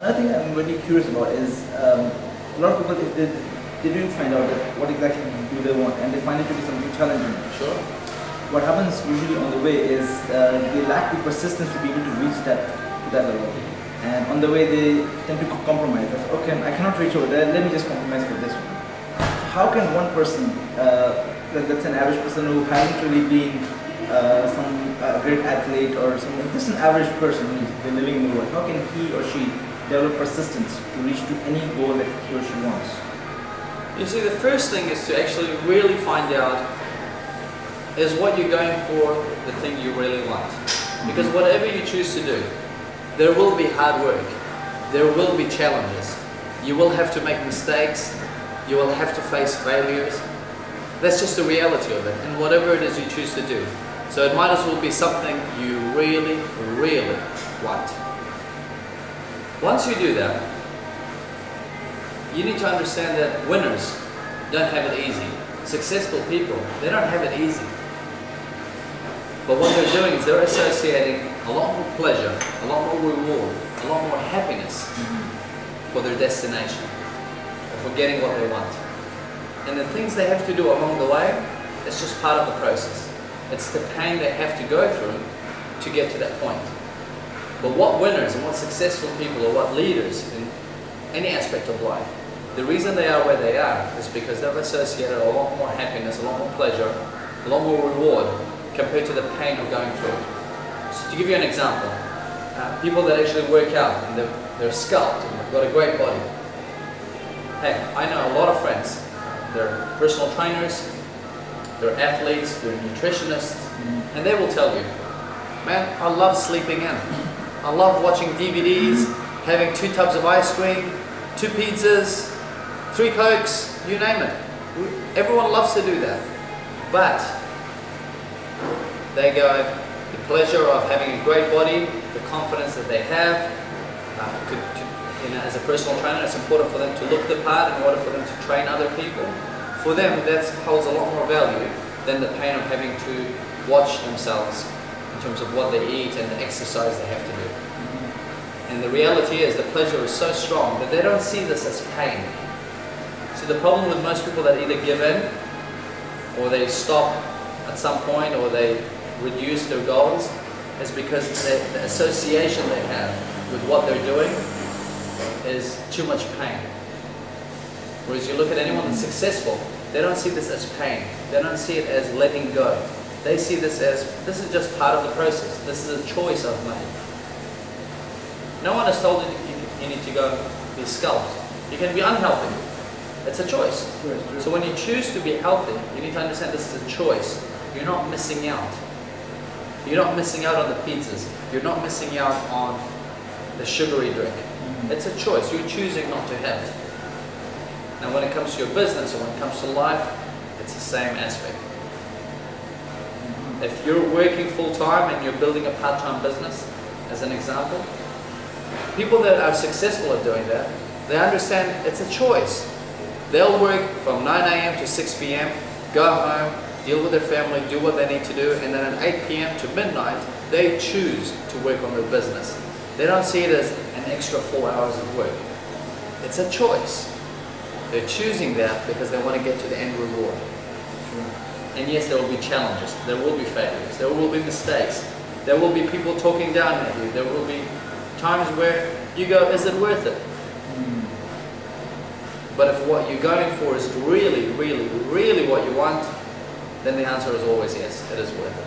Another thing I'm really curious about is a lot of people, if they do find out that what exactly do they want and they find it to be something challenging. Sure. What happens usually on the way is they lack the persistence to be able to reach that level. And on the way they tend to compromise. Okay, I cannot reach over there, let me just compromise for this one. How can one person, that's an average person who hasn't really been some great athlete or something, just an average person who's been living in the world, how can he or she develop persistence to reach to any goal that he or she wants? You see, the first thing is to actually really find out, is what you're going for the thing you really want? Because whatever you choose to do, there will be hard work, there will be challenges, you will have to make mistakes, you will have to face failures. That's just the reality of it, and whatever it is you choose to do. So it might as well be something you really, really want. Once you do that, you need to understand that winners don't have it easy. Successful people, they don't have it easy. But what they're doing is they're associating a lot more pleasure, a lot more reward, a lot more happiness for their destination, or for getting what they want. And the things they have to do along the way, it's just part of the process. It's the pain they have to go through to get to that point. But what winners and what successful people or what leaders in any aspect of life, the reason they are where they are is because they've associated a lot more happiness, a lot more pleasure, a lot more reward compared to the pain of going through it. So to give you an example, people that actually work out and they're sculpted and they've got a great body. Hey, I know a lot of friends. They're personal trainers, they're athletes, they're nutritionists, and they will tell you, man, I love sleeping in. I love watching DVDs, having 2 tubs of ice cream, 2 pizzas, 3 Cokes, you name it. Everyone loves to do that. But they go, the pleasure of having a great body, the confidence that they have, as a personal trainer, it's important for them to look the part in order for them to train other people. For them, that holds a lot more value than the pain of having to watch themselves in terms of what they eat and the exercise they have to do. And the reality is the pleasure is so strong that they don't see this as pain. So the problem with most people that either give in, or they stop at some point, or they reduce their goals, is because the association they have with what they're doing is too much pain. Whereas you look at anyone that's successful, they don't see this as pain. They don't see it as letting go. They see this as, this is just part of the process. This is a choice I've made. No one has told you need to go be sculpted. You can be unhealthy. It's a choice. So when you choose to be healthy, you need to understand this is a choice. You're not missing out. You're not missing out on the pizzas. You're not missing out on the sugary drink. It's a choice. You're choosing not to have it. Now when it comes to your business or when it comes to life, it's the same aspect. If you're working full-time and you're building a part-time business, as an example, people that are successful at doing that, they understand it's a choice. They'll work from 9 a.m. to 6 p.m., go home, deal with their family, do what they need to do, and then at 8 p.m. to midnight, they choose to work on their business. They don't see it as an extra 4 hours of work. It's a choice. They're choosing that because they want to get to the end reward. And yes, there will be challenges, there will be failures, there will be mistakes, there will be people talking down at you, there will be times where you go, is it worth it? But if what you're going for is really, really, really what you want, then the answer is always yes, it is worth it.